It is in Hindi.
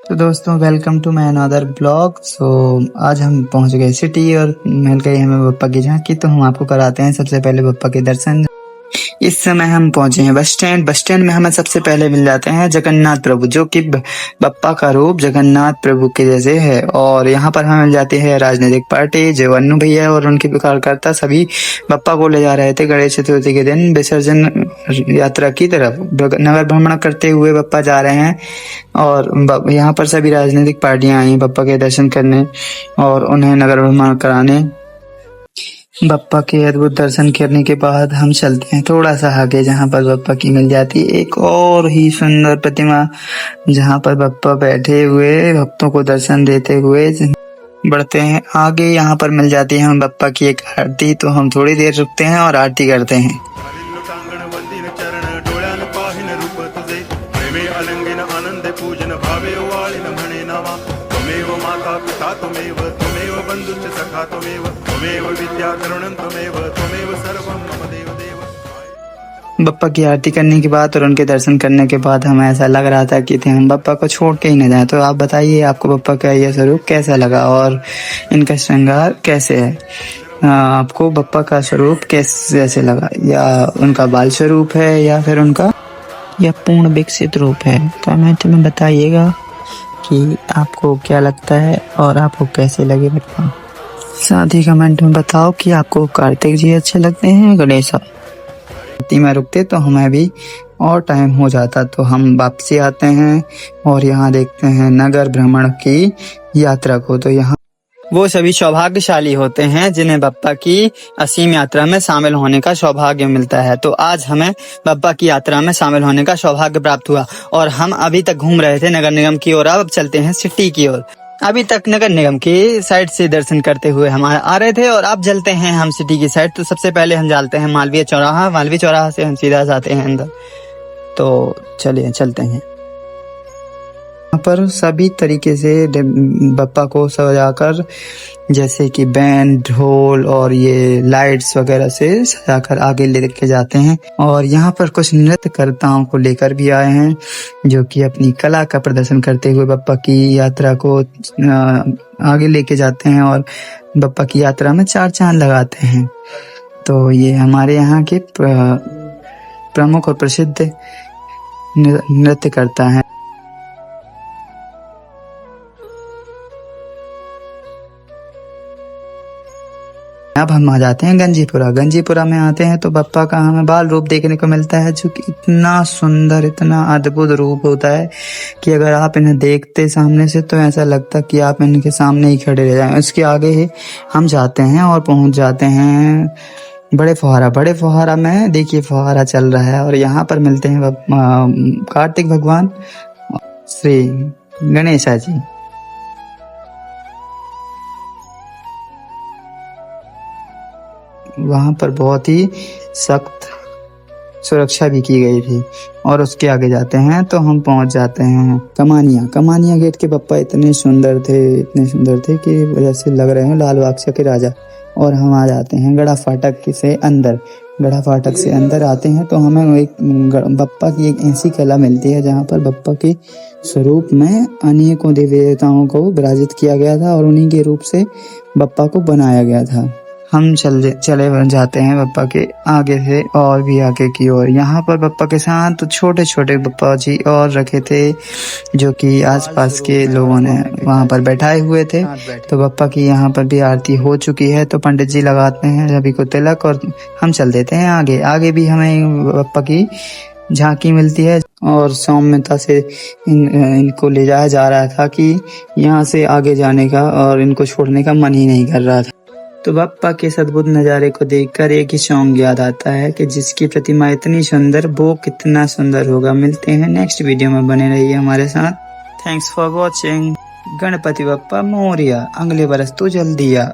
तो दोस्तों welcome to my another blog. आज हम पहुंच गए सिटी और मिल गई हमें बप्पा की झांकी। तो हम आपको कराते हैं सबसे पहले बप्पा के दर्शन। इस समय हम पहुंचे हैं बस स्टैंड। बस स्टैंड में हमें सबसे पहले मिल जाते हैं जगन्नाथ प्रभु, जो कि बप्पा का रूप जगन्नाथ प्रभु के जैसे है। और यहाँ पर हमें मिल जाती है राजनीतिक पार्टी, जो अन्नू भैया और उनके कार्यकर्ता सभी बप्पा को ले जा रहे थे गणेश चतुर्थी के दिन विसर्जन यात्रा की तरफ। नगर भ्रमण करते हुए बप्पा जा रहे हैं और यहाँ पर सभी राजनीतिक पार्टियां आई बप्पा के दर्शन करने और उन्हें नगर भ्रमण कराने। बप्पा के अद्भुत दर्शन करने के बाद हम चलते हैं थोड़ा सा आगे, जहाँ पर बप्पा की मिल जाती है एक और ही सुंदर प्रतिमा, जहाँ पर बप्पा बैठे हुए भक्तों को दर्शन देते हुए बढ़ते हैं आगे। यहाँ पर मिल जाती है हम बप्पा की एक आरती। तो हम थोड़ी देर रुकते हैं और आरती करते हैं। पूजन भावे वाळिन म्हणे नावा त्वमेव माता पिता त्वमेव त्वमेव बंधुश्च सखा त्वमेव विद्या तरुणं त्वमेव सर्वं मम देव देव। बप्पा की आरती करने के बाद और उनके दर्शन करने के बाद हमें ऐसा लग रहा था कि हम बप्पा को छोड़ के ही न जाएं। तो आप बताइए आपको बप्पा का यह स्वरूप कैसा लगा और इनका श्रृंगार कैसे है। आपको बप्पा का स्वरूप कैसे लगा, या उनका बाल स्वरूप है या फिर उनका यह पूर्ण विकसित रूप है। कमेंट में बताइएगा कि आपको क्या लगता है और आपको कैसे लगे बप्पा। साथ ही कमेंट में बताओ कि आपको कार्तिक जी अच्छे लगते हैं गणेश में रुकते तो हमें भी और टाइम हो जाता। तो हम वापसी आते हैं और यहाँ देखते हैं नगर भ्रमण की यात्रा को। तो यहाँ वो सभी सौभाग्यशाली होते हैं जिन्हें बप्पा की असीम यात्रा में शामिल होने का सौभाग्य मिलता है। तो आज हमें बप्पा की यात्रा में शामिल होने का सौभाग्य प्राप्त हुआ और हम अभी तक घूम रहे थे नगर निगम की ओर। अब चलते हैं सिटी की ओर। अभी तक नगर निगम की साइड से दर्शन करते हुए हम आ रहे थे और अब चलते हैं हम सिटी की साइड। तो सबसे पहले हम जाते हैं मालवीय चौराहा। मालवीय चौराहा से हम सीधा जाते हैं अंदर। तो चलिए चलते हैं। यहाँ पर सभी तरीके से बप्पा को सजाकर, जैसे कि बैंड, ढोल और ये लाइट्स वगैरह से सजाकर आगे लेके जाते हैं। और यहाँ पर कुछ नृत्यकर्ताओं को लेकर भी आए हैं जो कि अपनी कला का प्रदर्शन करते हुए बप्पा की यात्रा को आगे लेके जाते हैं और बप्पा की यात्रा में चार चांद लगाते हैं। तो ये हमारे यहाँ के प्रमुख और प्रसिद्ध नृत्यकर्ता हैं। अब हम आ जाते हैं गंजीपुरा। गंजीपुरा में आते हैं तो बप्पा का हमें बाल रूप देखने को मिलता है, जो कि इतना सुंदर, इतना अद्भुत रूप होता है कि अगर आप इन्हें देखते सामने से तो ऐसा लगता कि आप इनके सामने ही खड़े रह जाएं। उसके आगे ही हम जाते हैं और पहुंच जाते हैं बड़े फुहारा में। देखिए फुहारा चल रहा है और यहाँ पर मिलते हैं कार्तिक भगवान श्री गणेशा जी। वहाँ पर बहुत ही सख्त सुरक्षा भी की गई थी। और उसके आगे जाते हैं तो हम पहुँच जाते हैं कमानिया गेट के बप्पा इतने सुंदर थे कि जैसे लग रहे हैं लाल बादशाह के राजा। और हम आ जाते हैं गड़ा फाटक से अंदर आते हैं तो हमें एक बप्पा की एक ऐसी कला मिलती है जहाँ पर बप्पा के स्वरूप में अनेकों देवी देवताओं को विराजित किया गया था और उन्हीं के रूप से बप्पा को बनाया गया था। हम चले जाते हैं बप्पा के आगे से और भी आगे की ओर। यहाँ पर बप्पा के साथ छोटे छोटे बप्पा जी और रखे थे, जो कि आसपास के लोगों ने वहाँ पर बैठाए हुए थे। तो बप्पा की यहाँ पर भी आरती हो चुकी है तो पंडित जी लगाते हैं सभी को तिलक और हम चल देते हैं आगे भी हमें बप्पा की झांकी मिलती है। और सौम्यता से इनको ले जाया जा रहा था कि यहाँ से आगे जाने का और इनको छोड़ने का मन ही नहीं कर रहा था। तो बप्पा के इस अद्भुत नज़ारे को देखकर एक ही सॉन्ग याद आता है कि जिसकी प्रतिमा इतनी सुंदर वो कितना सुंदर होगा। मिलते हैं नेक्स्ट वीडियो में, बने रहिए हमारे साथ। Thanks for watching. Ganpati Bappa Morya, अगले बरस तो जल्दी आ।